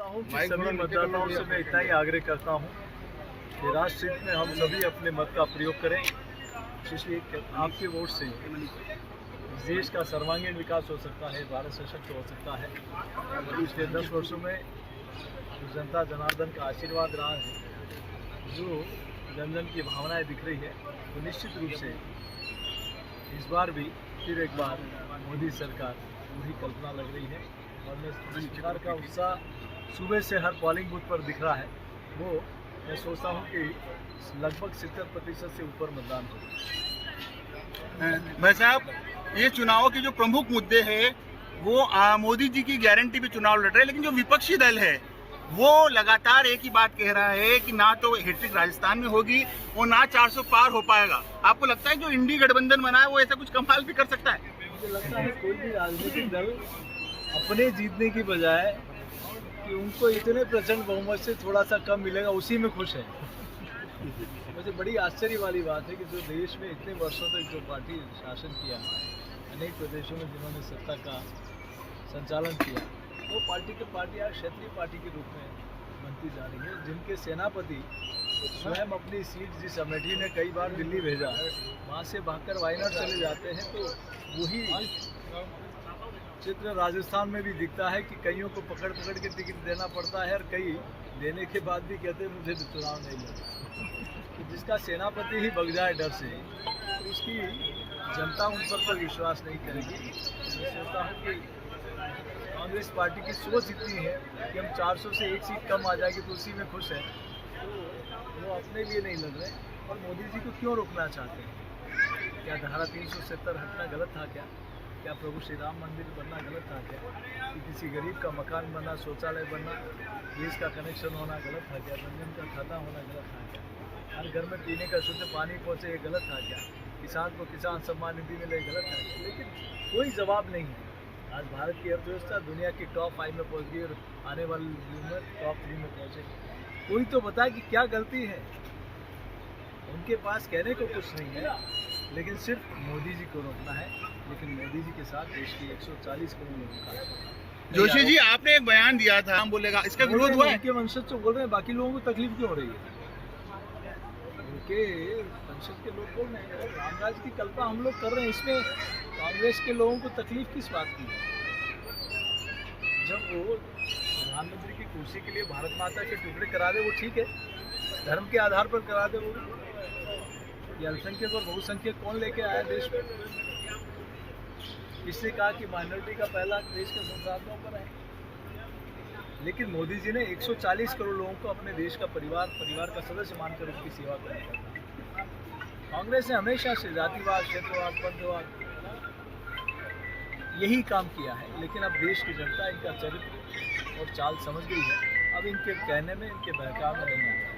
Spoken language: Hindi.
हूँ कि सभी मतदाताओं से मैं इतना ही आग्रह करता हूँ कि राष्ट्र हित में हम सभी अपने मत का प्रयोग करें, क्योंकि आपके वोट से देश का सर्वांगीण विकास हो सकता है, भारत सशक्त हो सकता है। पिछले 10 वर्षों में जो जनता जनार्दन का आशीर्वाद रहा है, जो जन जन की भावनाएं दिख रही है, तो निश्चित रूप से इस बार भी फिर एक बार मोदी सरकार वही कल्पना लग रही है। और मैं सरकार का उत्साह सुबह से हर पोलिंग बूथ पर दिख रहा है, वो मैं सोचता हूँ कि लगभग 70% से ऊपर मतदान होगा। भाई साहब, ये चुनाव के जो प्रमुख मुद्दे हैं वो मोदी जी की गारंटी पे चुनाव लड़ रहे हैं, लेकिन जो विपक्षी दल है वो लगातार एक ही बात कह रहा है कि ना तो हैट्रिक राजस्थान में होगी और ना 400 पार हो पाएगा। आपको लगता है जो इंडी गठबंधन बना है वो ऐसा कुछ कमाल भी कर सकता है? मुझे लगता है कोई भी राजनीतिक दल अपने जीतने की बजाय कि उनको इतने प्रचंड बहुमत से थोड़ा सा कम मिलेगा उसी में खुश है। मुझे बड़ी आश्चर्य वाली बात है कि जो देश में इतने वर्षों तक जो पार्टी शासन किया, अनेक प्रदेशों में जिन्होंने सत्ता का संचालन किया, वो पार्टी आज क्षेत्रीय पार्टी के रूप में बनती जा रही है, जिनके सेनापति स्वयं अपनी सीट जिस अमेठी ने कई बार दिल्ली भेजा, वहाँ से भागकर वायनाड चले जाते हैं। तो वही चित्र राजस्थान में भी दिखता है कि कईयों को पकड़ के टिकट देना पड़ता है और कई देने के बाद भी कहते हैं मुझे चुनाव नहीं लड़ा। तो जिसका सेनापति ही भग जाए डर से, तो उसकी जनता उन पर विश्वास नहीं करेगी। मैं सोचता हूँ कि कांग्रेस पार्टी की सोच इतनी है कि हम 400 से एक सीट कम आ जाएगी तो उसी में खुश है, तो वो अपने लिए नहीं लग रहे। और मोदी जी को क्यों रोकना चाहते हैं? क्या धारा 370 हटना गलत था? क्या प्रभु श्री राम मंदिर बनना गलत था? कि किसी गरीब का मकान बनना, शौचालय बनना, गैस का कनेक्शन होना गलत था? जनधन का खाता होना गलत था? हर घर में पीने का शुद्ध पानी पहुँचे ये गलत था? किसान को किसान सम्मान निधि मिले गलत था? लेकिन कोई जवाब नहीं है। आज भारत की अर्थव्यवस्था दुनिया की टॉप 5 में पहुंच गई और आने वाले दिन में टॉप 3 में पहुंचेगी। कोई तो बताए कि क्या गलती है? उनके पास कहने को कुछ नहीं है, लेकिन सिर्फ मोदी जी को रोकना है। लेकिन मोदी जी के साथ देश की 140 करोड़ लोगों का। जोशी जी, आपने एक बयान दिया था, हम बोलेगा इसका विरोध हुआ है? उनके वंशज तो बोल रहे हैं, बाकी लोगों को तकलीफ क्यों हो रही है? उनके वंशज के लोग बोल रहे हैं, रामराज की कल्पना हम लोग कर रहे हैं, इसमें कांग्रेस के लोगों को तकलीफ किस बात की है? जब वो प्रधानमंत्री की कुर्सी के लिए भारत माता के टुकड़े करा दे वो ठीक है, धर्म के आधार पर करा दे वो। ये अल्पसंख्यक और बहुसंख्यक कौन लेके आया देश में? इसने कहा कि माइनॉरिटी का पहला देश के संसाधनों पर है। लेकिन मोदी जी ने 140 करोड़ लोगों को अपने देश का परिवार का सदस्य मानकर उनकी सेवा करने का। कांग्रेस ने हमेशा से जातिवाद, क्षेत्रवाद, पंथवाद यही काम किया है। लेकिन अब देश की जनता इनका चरित्र और चाल समझ गई है। अब इनके कहने में, इनके बहकाव में नहीं आता।